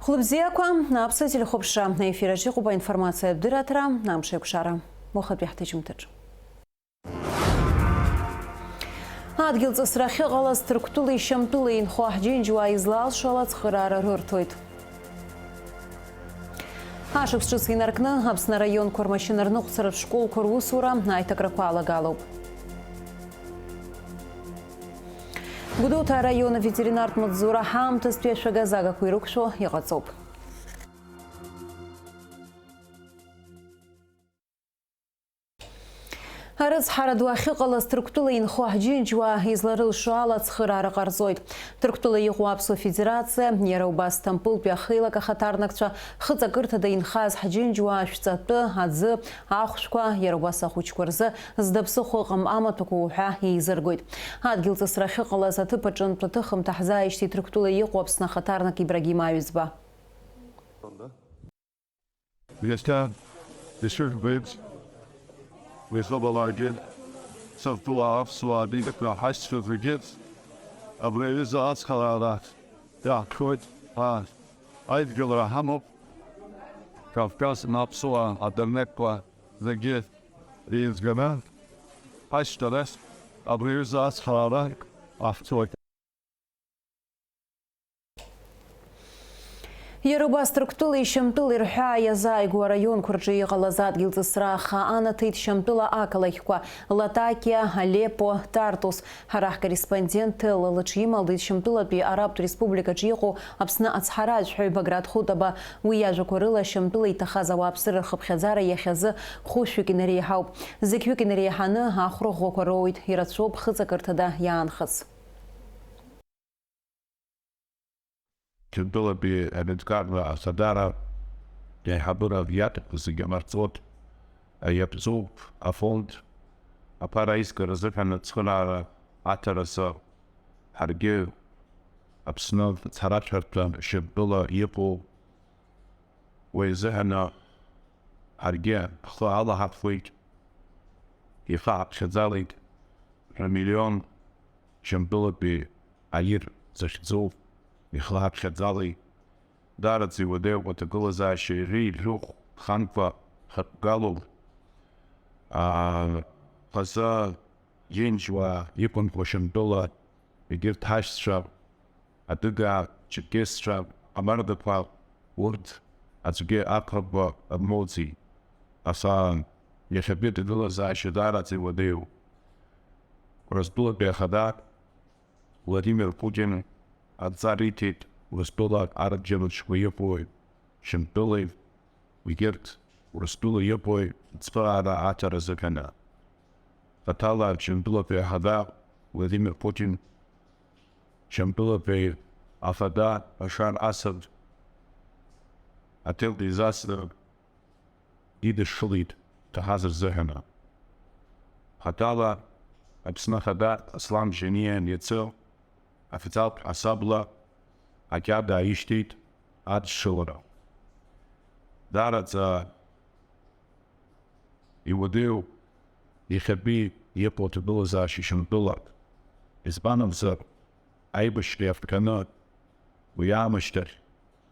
Хлопзиаква на обсадили хопша на эфире жихуба информация дыратра нам шекшара. Мохат бяхтычым тыч. Адгилцы срахи галас труктулы шамтулы инхуахджин жуа излал шалац хырара руртуйт. Ашықшысы инаркны апсына район кормашинарны құсырып школ курусура найтакрапала галуп. Гудота района ветеринарт мадзура хамты спеша газага куйрукшо яғацоп. Арыз харадуахи қалас Түрктулы инхуахджин жуа изларыл шуала цхырары қарзойд. Түрктулы Иғуапсу Федерация, Нераубас Стампул пяхыла кахатарнакча, хыцакыртада инхаз хаджин жуа шцатты, адзы, ахушква, Ераубас ахучкварзы, здапсы хоғам аматуку уха изыргойд. Адгилцы срахи қалас аты пачын платыхым тахза ишти Түрктулы Иғуапсна хатарнак Ибрагим Авизба. We saw the larger so full of so I think the high school forgets of where is us color that yeah quite I'd go a ham up crossing up so at the neck the gift is gonna high stress of where is us color after Ераубас Түрктулы шамтылы ирха язайгу район курджи галазат гилзысраха анатыт шамтыла акалайхква Латакия, Алеппо, Тартус. Харах корреспондент Лалачи малдыт шамтыла пи Араб Республика Джиху апсна ацхарадж хой Баграт хутаба уяжа курыла шамтыла итахаза вапсыр хабхазара яхязы хушвикинери хауп. Зиквикинери ханы ахру гокороид ирацоп хызакыртада яанхыз. Кюндула би эдгарна асадара я хабура вят зигамарцот япзуп афонд апарайска разыхана цхунара атараса харге апснов царачартан шибула епо везехана харге хала хатфуит ифа шазалит миллион шамбула би аир зашзуп Ихлап шадзали дараци воде вот глаза шири рух ханфа хатгалу хаза енчва япон кошемдола игир ташшап адыга чекестрап амардапа урд ацуге акаба амоци асан яхабит глаза шадараци воде раздула бехада Владимир Путин Отзаритит Рустула Арджевич Вуепой, Шамтулы, Вигерт, Рустула Епой, Цпарада Атара Закана. Татала Шамтула Пехада, Владимир Путин, Шамтула Пе Афада, Башар Асад, Ател Дизастер, Дида Шулит, Тахазар Захана. Хатала, Абснахада, Аслам Жениен Яцел, Официал Асабла, Акяда Иштит, Ад Шилора. Дараца Иводил, Ихаби, Епотабула за Шишамбула, Избановза, Айбашли Афкана, Уямаштар,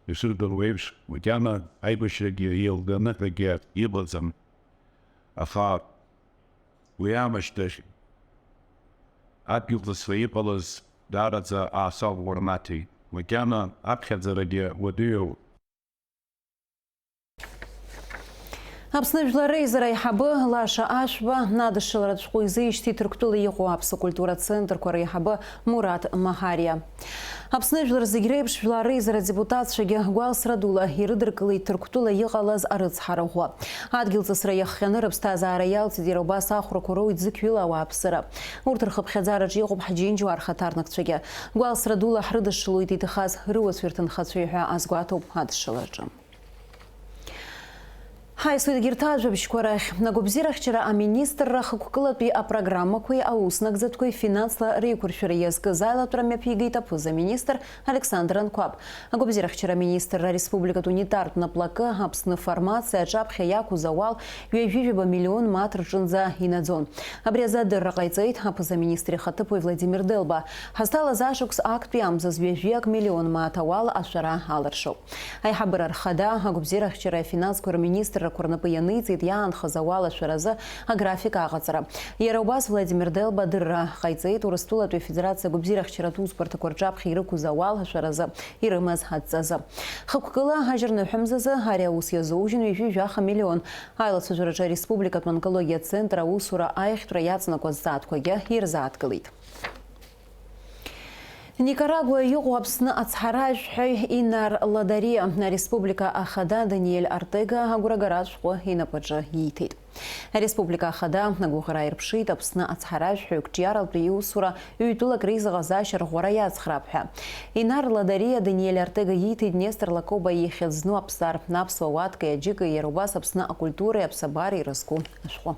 Исурдал Вейвш, Удяна, Айбашли Елгана, Гер, Иблазам, Афа, Уямаштар, Адгилда свои полос, Дараца Асал Вармати, Витяна Абхедзараге Водию. Апсны жлары хабы Лаша Ашба надышыл радшкуйзы ишти Түрктулы Иғуапсы культура центр коры хабы Мурат Махария. Апсны жлар зигрейб жлары депутат шаге Гуалс Радула ирыдыркылы Түрктулы Иғалаз арыц харауа. Адгилцы сырая хяныр абстаза араял тидераубас ахру куру идзиквила уапсыра. Уртырхып хядзара жиғуб хаджинджу архатарнак чаге. Гуалс Радула хрыдышылу идитыхаз рыуас вертын хацуйха азгуатуп адышыларжым. Хай судгиртаж бишкорах на губзирахчера а министр хукулапи а программа кой ауснак заткой финансла рекуршерез казала трамя пигита пуза министр Александр Анкваб. А губзирахчера министр республика Тунитар на плака абсна формация жабхе яку завал юевивиба миллион матр жунза инадзон. Обреза дырракайцейт а пуза министре хатыпой Владимир Делба. Хастала зашукс акт пиам за звежвек миллион матавал ашара аларшоу. Айхабрар хада а губзирахчера финанскор министр Курнапаяныцы Ян Хазавала Шараза а графика агацара. Ераубас Владимир Делба дырра хайцейт урастула той федерация губзирах чарату спорта корчап хирыку завал Шараза и рымаз хатзаза. Хакукала хажерны хымзаза хариаус язоужин вижу жаха миллион. Айла сужураджа республика онкология центра усура айхтра яцна козаткоя ирзаткалит. Никарагуа югу абсна ацхараж хай инар ладария на республика Ахада Даниэль Артега агурагараж хо инападжа йитит. Республика Ахада на гухара ирпшит абсна ацхараж хай кчиарал приусура юитула криза газашер гурая ацхрабха. Инар ладария Даниэль Артега йитит Днестр лакоба ехезну абсар напсва ватка яджика ерубас абсна акультура абсабари раску ашхо.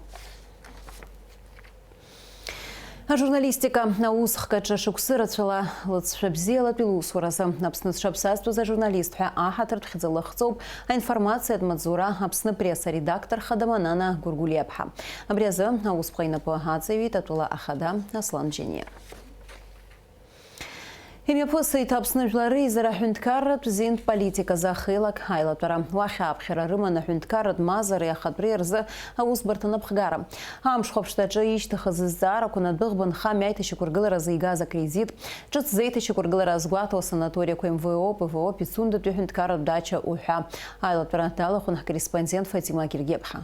А журналистика на усхка чашуксы рацала лацшабзела пилусураса. Напсны шабсасту за журналистха ахатр тхизалахцов, а информация от Мадзура абсны пресса-редактор Хадаманана Гургулепха. Обреза на успхайна по Хацеви татула Ахада Аслан Джиния. Имя после этапсны жлары за хунткарат президент политика захилак хайлатора. Вахабхера рымана хунткарат мазар и ахатпрер за аусбартана бхгара. Амшхопштаджа ищтаха зазара кунат бхбан хамяйта шикургылара за игаза кредит. Чат зейта шикургылара сгуато санатория коим ВО ПВО пицунда ту хунткарат дача уха. Хайлатора талахунах корреспондент Фатима Киргебха.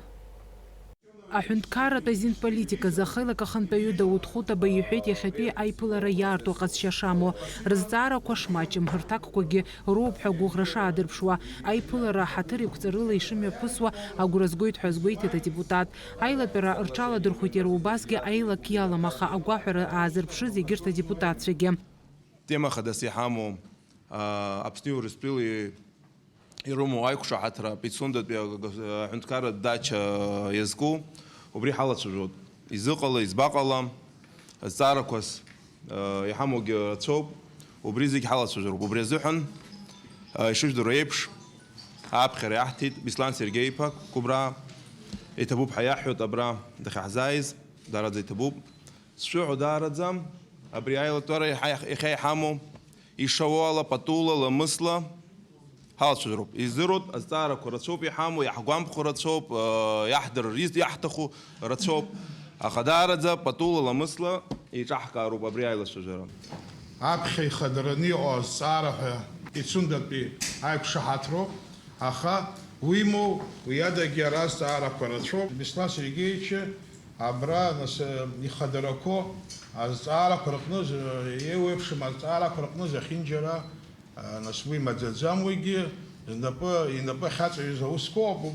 Ахунткара президент политика захилака хантаю Даудхута баюхет яхати айпулара ярту казшашамо раззара кошмачим хартаккоги робха гуграша адырпшва айпулара хатыри кцарыла ишимя пысва агуразгойт хазгойт это депутат айлапера рчала дурхутер убасги айла кияла маха агуахара азырпши зигирта депутатсвеге тема хадасихамо абстиу респили Ирому айкуша хатра 500 хунткара дача язгу убри халат сужот изыqала избaqала заракос яхамоги рацоб убризик халат сужот убрезухан шуждур репш абхер яхтит бислан сергейпак кубра этабуб хаяхут абра дахазайз дарад этабуб шуу дарадзам абри айла тора ихай хамо ишавала патула ламысла هذا شجروب يزرد أزدار كرتشوب يحامو يحقوام كرتشوب يحضر الريز يحتخو رتشوب أخدار ذا بطولة لمسلة يجح كاروب أبرياء الشجرة. أبخي خدرني أو صارح يسندت بي هاي بشحاترو أخا ويمو ويادا جراس صار كرتشوب بسلاس رجيتش أبرا نس يخدركو أزدار كرقنوز يويبش ما أزدار كرقنوز خنجرة نسوي مجازام ويجي إنبا خاطر يزوسكو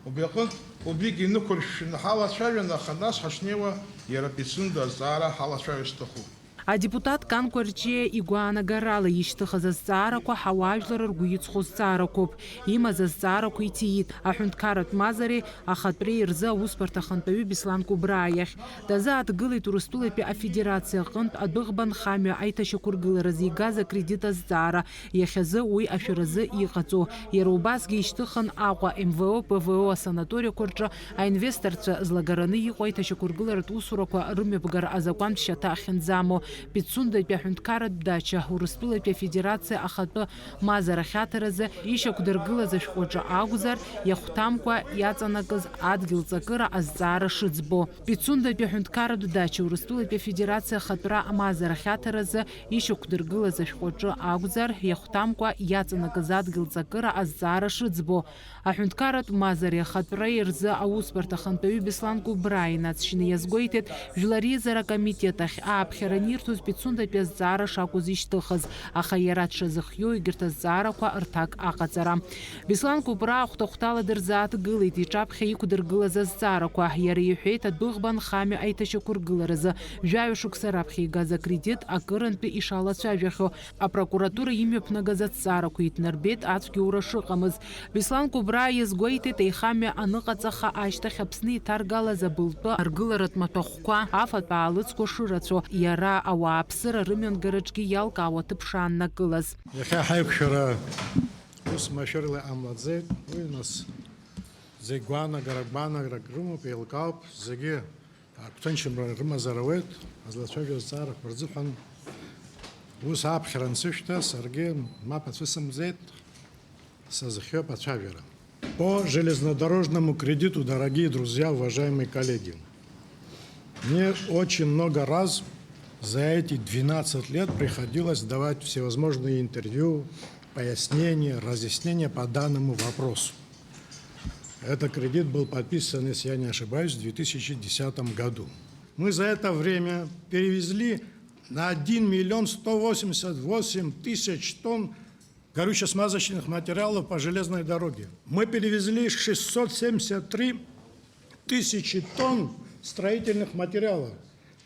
وبيقن وبيجي نكرش نحاول شوية نخلص حشنيوة يربيسون دزارة حاول شوية يستخو. А депутат Канкуарче Игуана Гарала ищтыха за цараку хаважлар ргуицху царакуп. Има за цараку итиит. А хунткарат мазари ахатпри рза успарта хантаю бисланку браях. Даза атгылит урыстулапи а федерация хант адбыгбан хамя айта шакургыл разига за кредита цара. Яхязы уй афиразы иqaцу. Ерубасги ищтыхан аква МВО ПВО санатория корча а инвесторца злагараны иqайта шакургылар усураку рымебгар азакван шата хензамо. 500 хунткарат дача урыстула федерация ахатпы мазара хатаразы ишак дыргыла зашходжа агузар яхтамква яцанакыз адгил цакыра аззара шыцбо 500 хунткарат дача урыстула федерация хатра мазара хатаразы ишак дыргыла зашходжа агузар яхтамква яцанакыз адгил цакыра аззара шыцбо а хунткарат мазари хатра ирзы ауспарта хантаю бисланку брайнац шины язгойтет жлари зара комитетах апхеранир ишырҭоз Пицундатәи азҵаара шакәыз ишьҭыхыз, аха иара дшазыхиоу егьырҭ азҵаарақәа рҭак аҟаҵара. Беслан Кубра хәҭа-хәҭала дырзааҭгылеит иҿаԥхьа иқәдыргылаз азҵаарақәа. Иара иҳәеит адәыӷба нхамҩа аиҭашьақәыргыларазы жәаҩа шықәса раԥхьа игаз акредит акырынтәы ишалацәажәахьоу. Апрокуратура имҩаԥнагаз азҵаарақәа иҭнарбеит ацәгьоура шыҟамыз. Беслан Кубра иазгәеиҭеит аихамҩа аныҟаҵаха ашьҭахь Аԥсны иҭаргалаз абылтәы аргыларатә маҭәахәқәа афатә аалыҵқәа шырацәоу, иара ауааԥсыра рымҩангараҿгьы иалкаауа ҭыԥ шааннакылаз. Иахьа ҳаиқәшәара ус машәырла амлаӡеит, уи нас зегь гәаанагарак рымоуп, еилкаауп, зегьы агәҭынчымра рымазар ауеит, азлацәажәоз азҵаарақәа рзыҳәан ус аԥхьара ансышәҭа саргьы мап ацәысымӡеит, сазыхиоуп ацәажәара. По железнодорожному кредиту, дорогие друзья, уважаемые коллеги, мне очень много раз за эти 12 лет приходилось давать всевозможные интервью, пояснения, разъяснения по данному вопросу. Этот кредит был подписан, если я не ошибаюсь, в 2010 году. Мы за это время перевезли на 1 188 000 тонн горюче-смазочных материалов по железной дороге. Мы перевезли 673 000 тонн строительных материалов.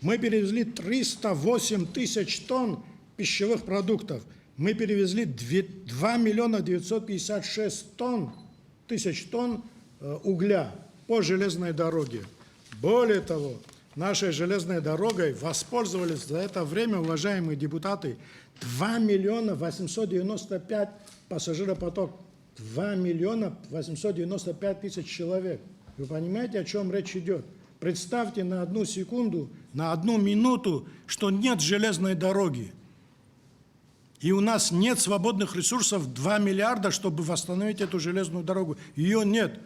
Мы перевезли 308 000 тонн пищевых продуктов. Мы перевезли 2 956 тысяч тонн угля по железной дороге. Более того, нашей железной дорогой воспользовались за это время, уважаемые депутаты, 2 895 пассажиропоток. 2 895 000 человек. Вы понимаете, о чем речь идет? Представьте на одну секунду, на одну минуту, что нет железной дороги. И у нас нет свободных ресурсов 2 миллиарда, чтобы восстановить эту железную дорогу. Ее нет.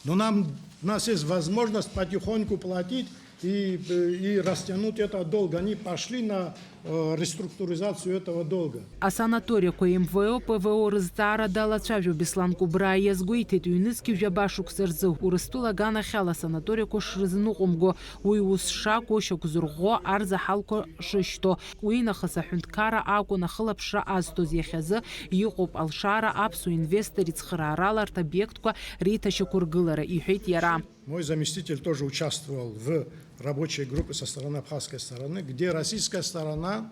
Но у нас есть возможность потихоньку платить и растянуть этот долг. Они пошли на реструктуризацию этого долга. Асанаториақәа МВО, ПВО рызҵаара далацәажәо Беслан Кубра иазгәеиҭеит ҩнызқьи жәабашықәса рзы Урыстәыла аганахьала асанаториақәа шрызныҟәымго, уи ус шакәу шьақәзырӷәӷәо арзаҳалқәа шышьҭоу. Уи нахыс аҳәынҭқарра акәын ахылаԥшра азҭоз, иахьазы иҟоуп алшара аԥсуа инвестор ицхыраараларҭ обиектқәа реиҭашьақәыргылара, иҳәеит иара. Мой заместитель тоже участвовал в рабочей группе со стороны абхазской стороны, где российская сторона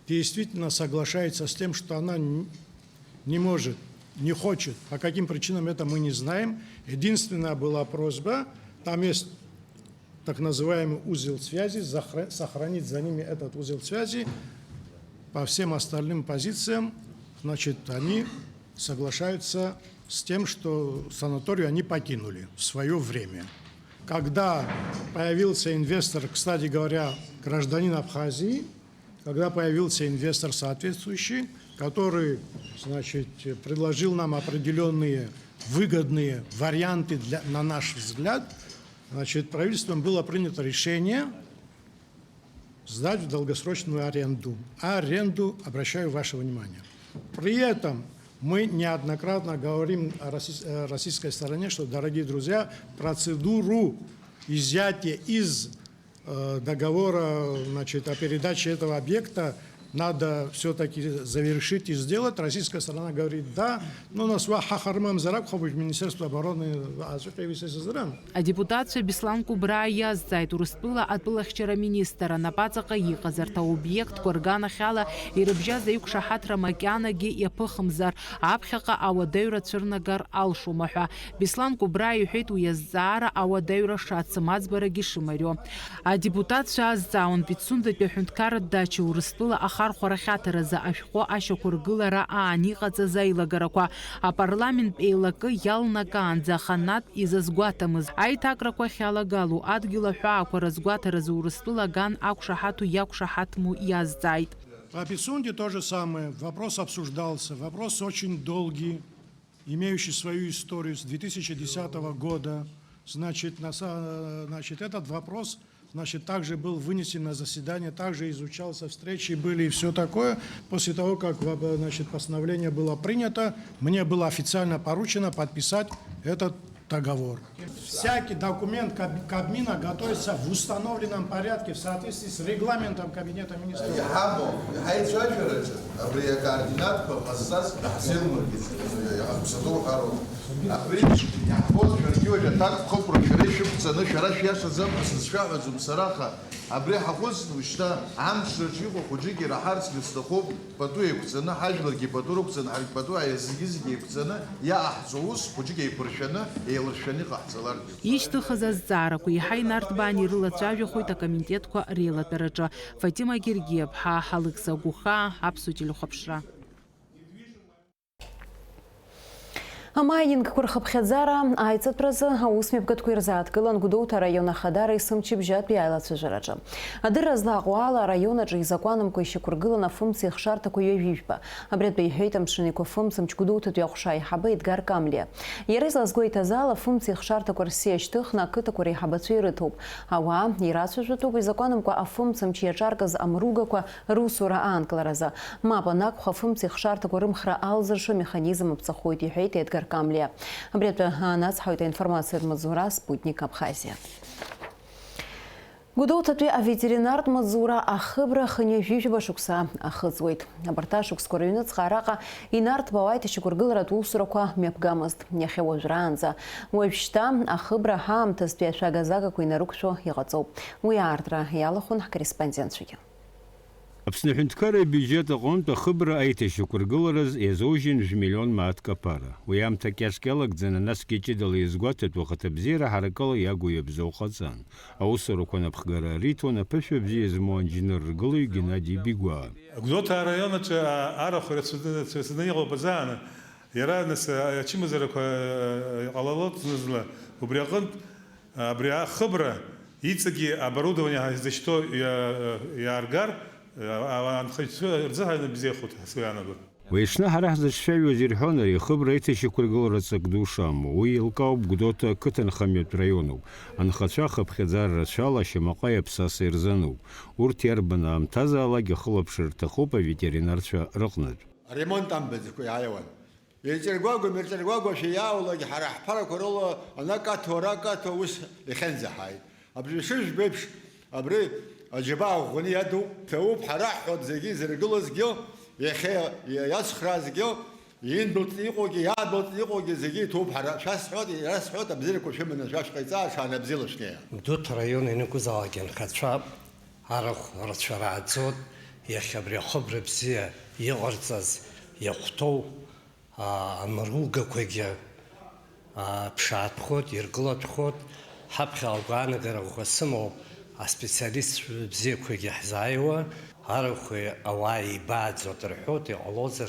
действительно соглашается с тем, что она не может, не хочет. По каким причинам это мы не знаем. Единственная была просьба, там есть так называемый узел связи, сохранить за ними этот узел связи. По всем остальным позициям, значит, они соглашаются с тем, что санаторию они покинули в свое время. Когда появился инвестор, кстати говоря, гражданин Абхазии, когда появился инвестор соответствующий, который, значит, предложил нам определенные выгодные варианты на наш взгляд, значит, правительством было принято решение сдать в долгосрочную аренду. Аренду, обращаю ваше внимание. При этом мы неоднократно говорим о российской стороне, что, дорогие друзья, процедуру изъятия из договора, значит, о передаче этого объекта надо все-таки завершить и сделать. Российская сторона говорит да, но на свой хахармам зарабхович Министерство обороны Адепутацию Беслан Кубра иазҵааит Урыстәыла атәылахьчара министра напаҵаҟа иҟаз арҭ аобиектқәа рганахьала ирыбжьаз аиқәшаҳаҭра макьанагьы иаԥыхымзар, аԥхьаҟа ауадаҩра цәырнагар алшома ҳәа. Беслан Кубра иҳәеит уи азҵаара ауадаҩра шацым, аӡбарагьы шымариоу. Адепутатцәа азҵаауан Пицундатәи аҳәынҭқарратә дача Урыстәыла ахархәара хьаҭаразы ашәҟәы ашьақәыргылара аан иҟаҵаз аилагарақәа апарламент еилакы иалнакаанӡа аханатә изазгәаҭамыз аиҭакрақәа ахьалагалоу адгьыл аҳәаақәа разгәаҭаразы Урыстәыла аган ақәшаҳаҭу иақәшаҳаҭму иазҵааит. По Пицунде то же самое. Вопрос обсуждался. Вопрос очень долгий, имеющий свою историю с 2010 года. Значит, этот вопрос, значит, также был вынесен на заседание, также изучался, встречи были и все такое. После того, как, значит, постановление было принято, мне было официально поручено подписать этот договор. Всякий документ Кабмина готовится в установленном порядке в соответствии с регламентом Кабинета министров. أبري حفظ وشتا عم شرشيخو خجيكي رحارس لستخوب بتوعي كسنة حاجة لكي بتورو كسنة حاجة بتوعي يزيجي كسنة يا أحسوس خجيكي برشنا يلرشني قحصلار. Ишьҭыхыз азҵаарақәа иаҳа инарҭбаан ирылацәажәахоит акомитетқәа реилатәараҿы. Фатима Гергиев-ԥҳа, Ҳалықь Сагәыхаа, Аԥсуа телехәаԥшра. Амайнинг кәырхыԥхьаӡара аиҵатәразы аусмҩаԥгатәқәа ирзааҭгылан Гәдоуҭа араион ахадара есымчыбжьатәи аилацәажәараҿы. Адырра злаҟоу ала араион аҿы изакәанамкәа ишьақәыргылан афымцеи ахшарҭақәа ҩажәижәпа. Абри атәы иҳәеит Амшын Еиқәа фымцамч Гәдоуҭатәи аҟәша аиҳабы Едгар Камлиа. Иара излазгәеиҭаз ала афымцеи ахшарҭақәа рсиа шьҭыхны ақыҭақәа реиҳабацәа ирыҭоуп. Ауаа ирацәажәатәуп изакәанамкәа афымцамч иаҿаркыз амругақәа русура аанкыларазы. Мап анакәха афымцеи ахшарҭақәа рымхра алзыршо механизм аԥҵахоит, иҳәеит Едгар Камлиа. Абри атәы анацҳауеит аинформациатә маҵзура Спутник Абхазиа. Гәдоуҭатәи аветеринартә маҵзура ахыбра хынҩажәижәаба шықәса ахыҵуеит. Абарҭ ашықәсқәа рыҩныҵҟа араҟа инарҭбауа аишьақәыргыларатә усурақәа мҩаԥгамызт. Иахьа уажәраанӡа. Уажәшьҭа ахыбра ҳаамҭазтәи ашәага-загақәа инарықәшәо иҟаҵоуп. Уи аартра иалахәын ҳкорреспондентцәагьы. Аԥсны аҳәынҭқарра абиуџьет аҟнытә ахыбра аиҭашьақәыргылараз иазоужьын жәмиллион мааҭ каԥара. Уи аамҭа кьаҿк иалагӡаны насгьы ҷыдала иазгәаҭатәу ахаҭабзиара ҳаракыла иагу иабзоу ҟаҵан. Аусурақәа напхгара ариҭон аԥышәа бзиа змоу анџьныр ргылаҩ Геннадий Бигәаа. Гәдоуҭа араионаҿы арахә рацәаҩны иҟоуп азааны иара нас ачымазарақәа иҟалалоит знызла. Убри аҟнытә абри ахыбра иҵегьы оборудование ҳазышьҭоу иааргар Уеишны ҳара ҳзыҿшәаҩуаз ирҳәон ари ахыбра аиҭашьақәыргылара ҵак ду шамоу. Уи еилкаауп Гәдоуҭа ақыҭанхамҩатә раионуп. Анхацәа хыԥхьаӡара рацәала ашьамаҟа иаԥсаса ирзануп. Урҭ иарбаны аамҭазаалак ихылаԥшыр рҭахуп аветеринарцәа рыҟнытә. Аремонт амбаӡақәа иааиуан. Еиҵаргәагәа-мырҵаргәагәашәа иааулак ҳара ҳԥарақәа рыла анакаҭо, аракаҭо ус иахьынӡаҳааит. Абри шыжәбеиԥш абри аџьабаа ӷәӷәаны иаду ҭауп ҳара ҳҳәот зегьы изыргылазгьы иахьа иацхраазгьы индәылҵны иҟоугьы иаадәылҵны иҟоугьы зегьы иҭоуп ҳара шәасҳәот, иара сҳәот абзиарақәа шәыманы шәашҟаиҵаа шаанабзиала шәнеиа. Гәдоуҭа араион ианакәызаалак анхацәа арахә рацәа рааӡот, иахьа абри ахыбра бзиа иҟарҵаз иахәҭоу амругақәагьы ԥшаатәхоит, иргылатәхоит, ҳаԥхьа агәаанагара ӷәӷәа сымоуп. Аспециалист бзиақәагьы ҳзааиуа, арахәи ауаа еибааӡот рҳәоит, иҟалозар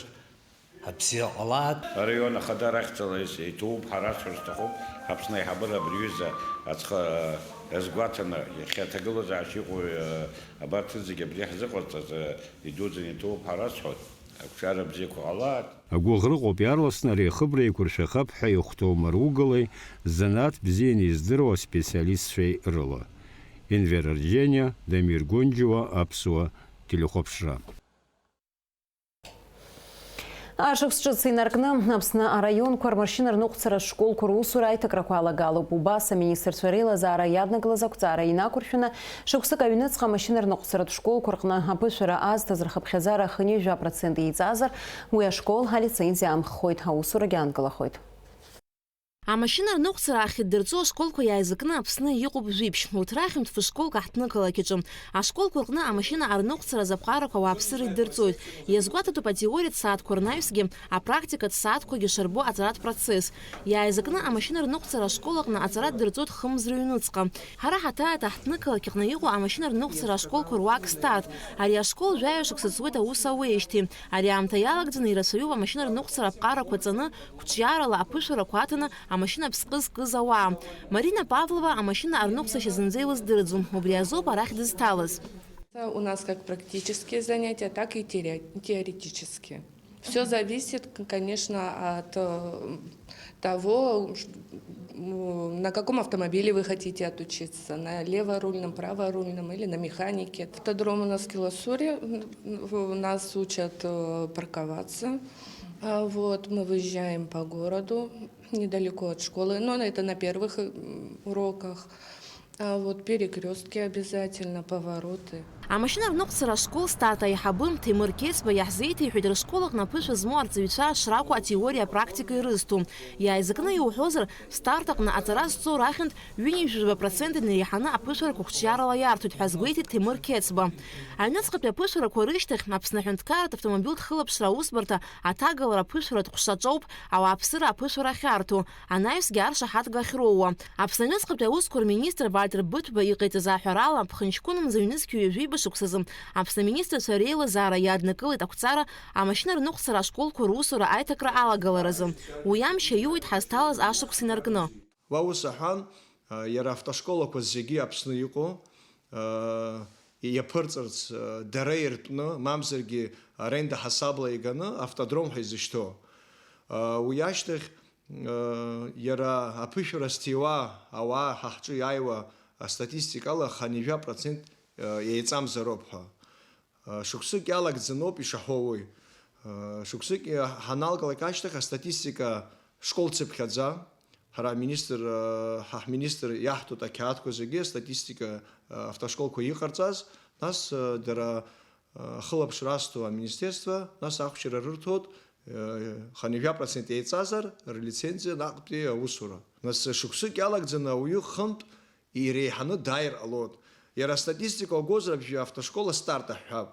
абзиа ҟалаат. Араион ахадара ахьӡала иҭоуп, ҳарацәа рҭахуп, Аԥсны аиҳабыра абри аҩыза аҵха иазгәаҭаны иахьа аҭагылазаашьа иҟоу абарҭ зегьы абри ҳзыҟарҵаз идуӡӡаны иҭоуп ҳарацәоит. Ақәшара бзиақәа ҟалаат. Агәыӷрыҟоуп иарласны ари ахыбра еиқәыршәахап ҳәа ихәҭоу маругалеи занааҭ бзианы издыруа аспециалистцәеи рыла. Enver Argenia, Дамир Гунџьуа, Аԥсуа телехәаԥшра. Ашықәс ҿыц инаркны Аԥсны араионқәа рмашьына рныҟәцара школқәа русура аиҭакрақәа алагалоуп. Убас аминистрцәа реилазаара иаднакылаз ақәҵара инақәыршәаны шықәсык аҩныҵҟа амашьына рныҟәцаратә школқәа рҟны аԥышәара азҭаз рхыԥхьаӡара ахынҩажәа процент еиҵазар, уи ашкол алицензиа аамххоит, аусурагьы аанкылахоит. Амашьына рныҟәцара ахьыддырҵо ашколқәа иааизакны Аԥсны иҟоуп жәиԥшь. Урҭ рахьынтә школк аҳҭнықалақь аҿы. Ашколқәа рҟны амашьына арныҟәцара азаԥҟарақәа ауааԥсыра иддырҵоит. Иазгәаҭатәуп атеориатә сааҭқәа рнаҩсгьы, апрактикатә сааҭқәагьы шарбо аҵаратә процесс. Иааизакны амашьына рныҟәцара ашкол аҟны аҵара ддырҵоит хымз рыҩныҵҟа. Ҳара ҳаҭааит аҳҭнықалақь аҟны иҟоу амашьына рныҟәцара ашколқәа руак стат. Ари ашкол жәаҩа-шықәса ҵуеит аус ауеижьҭеи. Ари аамҭа иалагӡаны ирацәаҩуп амашьына рныҟәцара аԥҟарақәа ҵаны, қәҿиарала аԥышәарақәа аҭаны амашьына ԥсҟы зкыз ауаа. Марина Павлова амашьына арныҟәцашьа зынӡа илыздырӡом. Убри азоуп арахь дызҭалаз. У нас как практические занятия, так и теоретические. Все зависит, конечно, от того, на каком автомобиле вы хотите отучиться, на леворульном, праворульном или на механике. Автодром у нас в Килосуре, нас учат парковаться, Вот, мы выезжаем по городу, недалеко от школы, но это на первых уроках. Вот перекрестки обязательно, повороты. Амашина рнуқцара школ стата иҳабым Тимур Кесба иаҳзеиҭеиҳәеит рышколаҟ напышәа змоу арҵаҩцәа шракәу атеориа апрактика ирызҭо. Иааизакны иуҳәозар, стартаҟны аҵара зҵоу рахьынтә 70% инареиҳаны аԥышәарақәа хәҿиарала иарҭоит ҳәа азгәеиҭеит Тимур Кесба. Аҩныҵҟатәи аԥышәарақәа рышьҭахь Аԥсны Аҳәынҭқарратә автомобильтә хылаԥшра аусбарҭа аҭагалара аԥышәаратә ҟәшаҿоуп ауааԥсыра аԥышәара ахьарҭо, анаҩсгьы аршаҳаҭга ахьроуа. Аԥсны аҩныҵҟатәи аусқәа рминистр Вальтер Быҭәба иҟаиҵаз ааҳәарала ԥхынҷкәынымза ҩнызқьҩ ҩажәеиба шықәсазы Аԥсны аминистрцәа реилазаара иаднакылеит ақәҵара амашьына рныҟәцара ашколқәа русура аиҭакра алагаларазы. Уи амш аиуит ҳазҭалаз ашықәс инаркны. Уа ус аҳәан, иара автошколақәа зегьы Аԥсны иҟоу иаԥырҵырц дара иртәны, мамзаргьы аренда ҳасабла иганы автодром ҳәа изышьҭоу. Уи ашьҭахь иара аԥышәара зҭиуа ауаа ҳаҳҿы иааиуа астатистикала 90% еиҵамзароуп ҳәа. Шықәсык иалагӡаноуп ишаҳәо уи. Шықәсык ҳаналгалак ашьҭахь астатистика школцыԥхьаӡа, ҳара ҳминистр иаҳҭоит ақьаадқәа зегьы астатистика автошколқәа иҟарҵаз, нас дара хылаԥшра азҭо аминистерство, нас ахәшьара рырҭоит 90% еиҵазар рлицензиа наҟтәи аусура. Нас шықәсык иалагӡаны ауаҩы хынтә иреиҳаны дааир ҟалоит. Иара астатистика угозар автошкола старт аҳәап.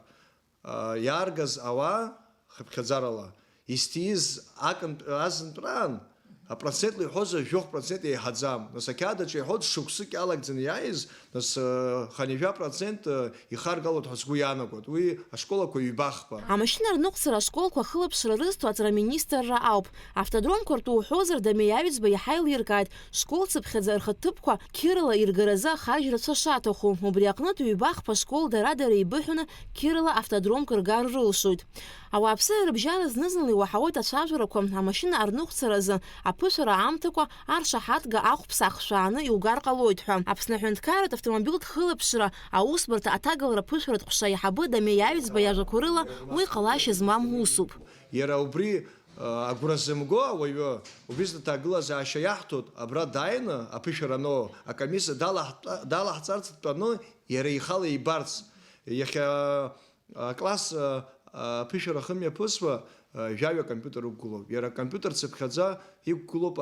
Иааргаз ауаа хыԥхьаӡарала изҭииз азынтәраан апроцентла иҳәозар 7% еиҳаӡам. Нас ақьадаҿы иҳәоит шықәсык иалагӡаны иааиз, нас 90% ихаргалоит ҳәа сгәы иаанагоит. Уи ашколақәа ҩбахпа. Амашьына рныҟәцара ашколқәа хылаԥшра рызҭо аҵараминистрра ауп. Автодромқәа ртәы уҳәозар Дамеиаҩӡба иаҳа еилиркааит школцыԥхьаӡа рхаҭыԥқәа қьырала иргаразы ахарџьрацәа шаҭаху. Убри аҟнытә ҩбахпа ашкол дара-дара еибыҳәаны қьырала автодромк ргар рылшоит. Ауааԥсыра рыбжьара зны-зынла иуаҳауеит ацәажәарақәа амашьына арныҟәцаразы аԥышәара аамҭақәа аршаҳаҭга ахәԥса ахшәааны иугар ҟалоит ҳәа. Аԥсны Аҳәынҭқарратә автомобильтә хылаԥшра аусбарҭа аҭагалара аԥышәаратә ҟәша иаҳабы Дамеиаҩӡба иажәақәа рыла уи ҟалашьа змам усуп. Иара убри агәра зымго ауаҩы, убри зҭагылазаашьа иаҳҭоит, абра дааины аԥышәара ану акомиссиа далаҳҵарц дтәаны иара ихала ибарц. Иахьа класс аԥышәара хымҩаԥысуа жәаҩа компиутер уқәгылоуп. Иара акомпиутер цыԥхьаӡа иқәгылоуп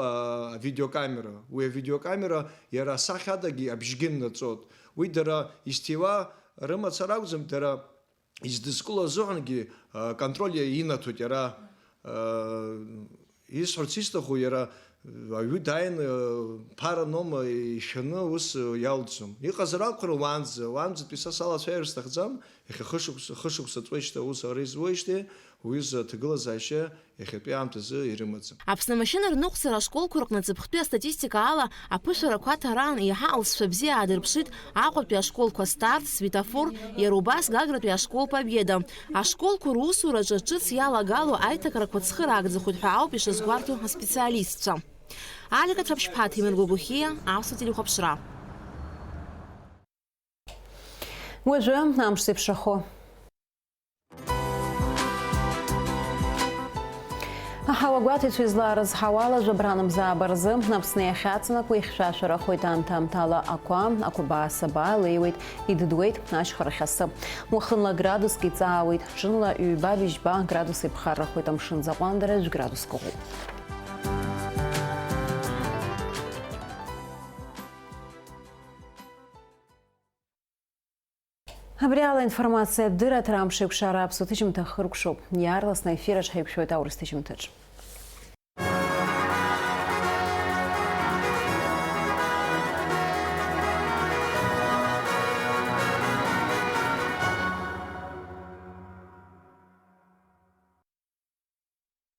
авидеокамера. Уи авидеокамера иара асахьадагьы абжьгьы ннаҵоит. Уи дара изҭиуа рымацара акәӡам, дара издызкыло азыҳәангьы контроль инаҭоит. Иара исҳәарц исҭаху, иара аҩы дааины ԥара нома ишәаны ус иалҵом. Иҟазар акәхар уаанӡатәи са салацәажәар сҭахӡам, иахьа хышықәса ҵуеижьҭеи аус ара изуеижьҭеи уи зҭагылазаашьа иахьатәи аамҭазы ирымаӡам. Аԥсны амашьына рныҟәцара ашколқәа рҟны ҵыԥхтәи астатистика ала аԥышәарақәа ҭараан иаҳа алҵшәа бзиа аадырԥшит Аҟәатәи ашколқәа Старт, Светофор, иара убас Гагратәи ашкол Победа. Ашколқәа русураҿы ҿыц иалагало аиҭакрақәа цхыраагӡахоит ҳәа ауп ишазгәарҭо аспециалистцәа. Алика Ҭраԥшьԥҳа, Ҭемыр Гәагәыхиа, Аԥсуа телехәаԥшра. Уажәы амш зеиԥшрахо. Аҳауагәаҭаҩцәа излаарыз ҳауалажә абранамзаaba рзы Аԥсны иахьаҵанакуа ихьшәашәарахоит аамҭа-аамҭала ақәа, ақәабаа-сабаа леиуеит, идыдуеит ашьхарахь асы. Уахынла градуск иҵаауеит, ҽынла ҩба-быжьба градус иԥхаррахоит, амшын заҟәандара 1 градус ыҟоуп. Абри ала информациа дыраҭара амш еиқәшара аԥсуа ҭыжьымҭа хыркәшоуп. Иаарласны аефир аҿы ҳаиқәшәоит аурыс ҭыжьымҭаҿ.